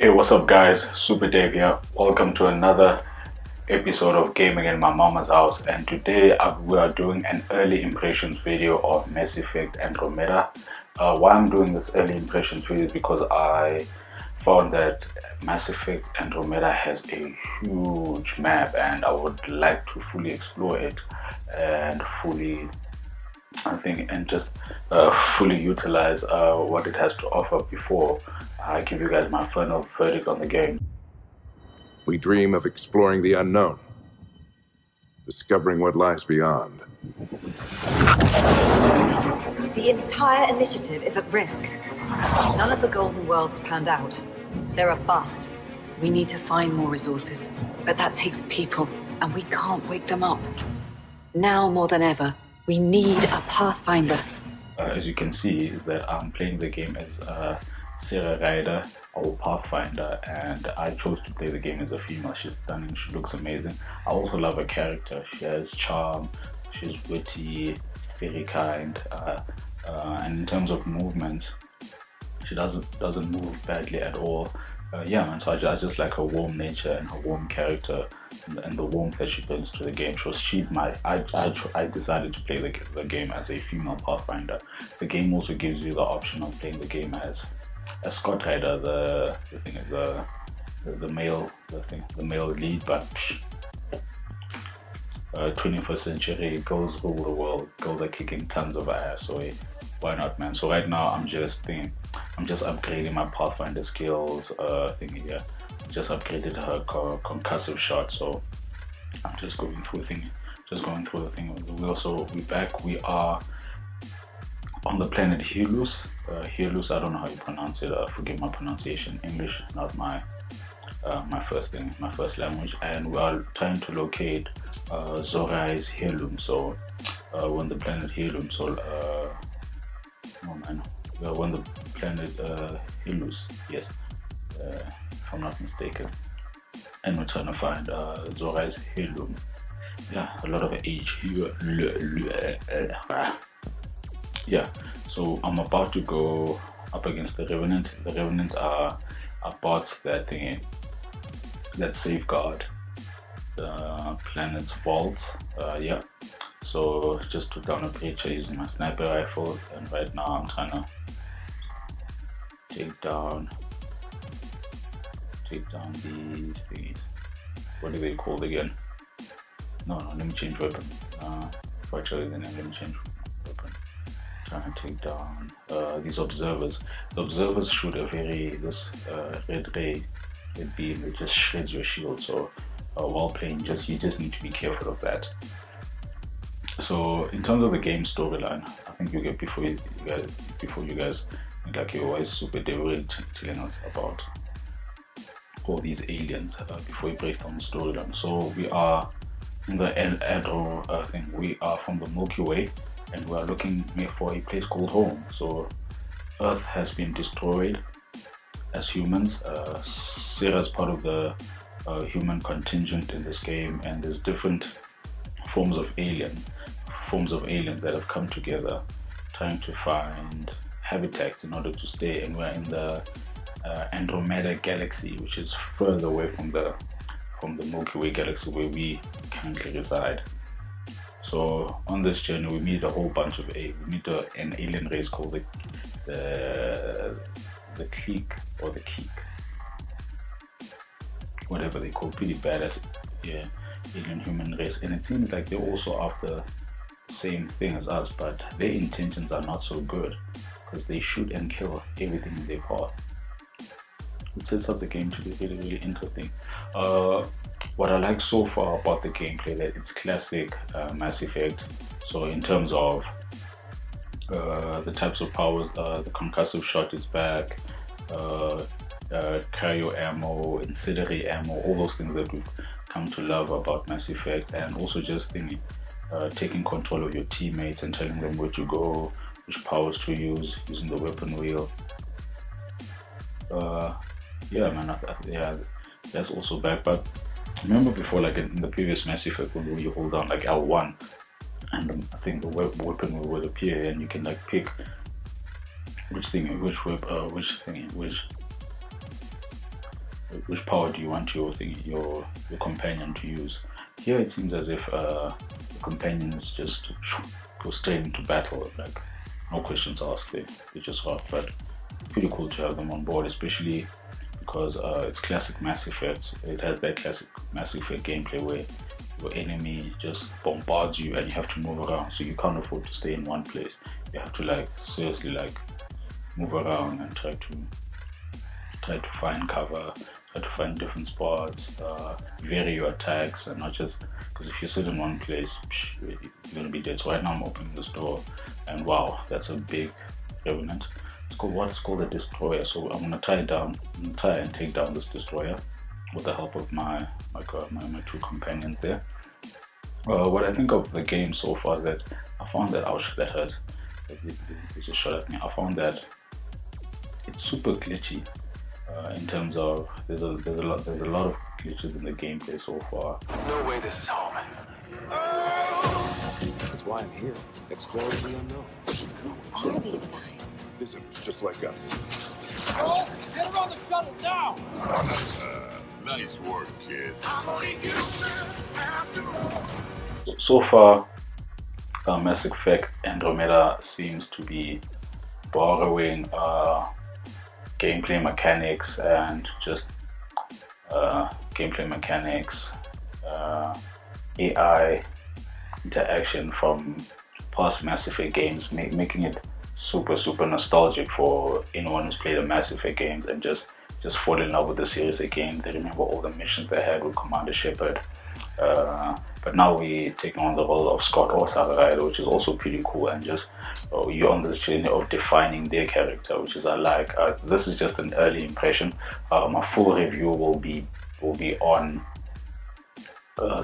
Hey, what's up, guys? Super Dave here. Welcome to another episode of Gaming in My Mama's House. And today we are doing an early impressions video of Mass Effect Andromeda. Why I'm doing this early impressions video is because I found that Mass Effect Andromeda has a huge map, and I would like to fully explore it and fully fully utilize what it has to offer before I give you guys my final verdict on the game. We dream of exploring the unknown, discovering what lies beyond. The entire initiative is at risk. None of the Golden Worlds panned out. They're a bust. We need to find more resources, but that takes people, and we can't wake them up. Now more than ever, we need a Pathfinder. As you can see, is that I'm playing the game as Sarah Ryder, or Pathfinder, and I chose to play the game as a female. She's stunning, she looks amazing. I also love her character. She has charm, she's witty, very kind, and in terms of movement, she doesn't move badly at all. So I just like her warm nature and her warm character and the warmth that she brings to the game. So I decided to play the game as a female Pathfinder. The game also gives you the option of playing the game as a Scott Rider, the male lead, but 21st century girls rule the world. Girls are kicking tons of ass, so why not, man? So right now I'm just upgrading my Pathfinder skills. Just upgraded her concussive shot, so I'm just going through the thing with the wheel. So we are on the planet Helus. Helus, I don't know how you pronounce it. Forgive my pronunciation. English, not my first language. And we are trying to locate Zorai's Helum. So we're on the planet Helum. So we're on the planet Helus. Yes, if I'm not mistaken. And we're trying to find Zorai's Helum. Yeah, a lot of H here. Yeah, so I'm about to go up against the Revenant. The Revenants are bots that safeguard the planet's vault. So just took down a creature using my sniper rifle, and right now I'm trying to take down these thingies. What are they called again? No, let me change weapon. Before I tell you the name, let me change weapon. Trying to take down these observers. The observers shoot this red beam that just shreds your shield. So while playing, you just need to be careful of that. So in terms of the game storyline, I think you get before you guys like you're always super telling us about all these aliens before you break down the storyline. So we are in the Adro thing. We are from the Milky Way, and we are looking for a place called home. So Earth has been destroyed as humans. Sarah's part of the human contingent in this game, and there's different forms of aliens that have come together trying to find habitats in order to stay. And we're in the Andromeda galaxy, which is further away from the Milky Way galaxy where we currently reside. So on this journey, we meet a whole bunch of an alien race called the Clique, or the Keek, whatever they call, pretty badass alien human race. And it seems like they're also after the same thing as us, but their intentions are not so good because they shoot and kill everything in their path. It sets up the game to be really, really interesting. What I like so far about the gameplay, that it's classic Mass Effect. So in terms of the types of powers, the concussive shot is back, cryo ammo, incendiary ammo, all those things that we've come to love about Mass Effect. And also just taking control of your teammates and telling them where to go, which powers to use, using the weapon wheel. That's also back. But remember before, like in the previous Mass Effect, when you hold down like L1, and I think the weapon will appear, and you can like pick which which power do you want your companion to use? Here it seems as if the companions just go straight into battle, like no questions asked. They just rock. But pretty cool to have them on board, especially because it's classic Mass Effect. It has that classic Mass Effect gameplay where your enemy just bombards you and you have to move around, so you can't afford to stay in one place. You have to like seriously like move around and try to find cover, try to find different spots, vary your attacks, and not just because if you sit in one place, you're gonna be dead. So right now I'm opening this door, and wow, that's a big revenant. It's called a destroyer. So I'm gonna tie it down. I'm gonna try and take down this destroyer with the help of my two companions there. What I think of the game so far is that I found that ouch, that hurt. It just shot at me. I found that it's super glitchy in terms of there's a lot of glitches in the gameplay so far. No way this is home. That's why I'm here, exploring the unknown. Who are these guys? Visitors just like us. Oh, get her on the shuttle now! Nice work, kid. So far, Mass Effect Andromeda seems to be borrowing gameplay mechanics and just AI interaction from past Mass Effect games, making it super nostalgic for anyone who's played the Mass Effect games and just fall in love with the series again. They remember all the missions they had with Commander Shepard. But now we take on the role of Scott or Sarah, which is also pretty cool, and just you're on this journey of defining their character, which is I like. This is just an early impression. My full review will be on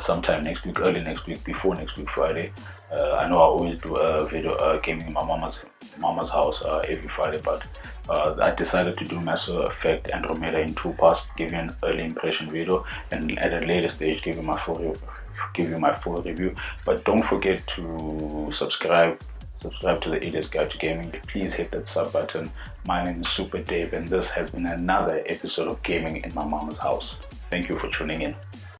sometime next week, early next week, before next week Friday. I know I always do a video gaming in my mama's house every Friday, but I decided to do Mass Effect Andromeda in 2 parts, give you an early impression video, and at a later stage give you my full review. But don't forget to subscribe to the Idiot's Guide to Gaming. Please hit that sub button. My name is Super Dave, and this has been another episode of Gaming in My Mama's House. Thank you for tuning in.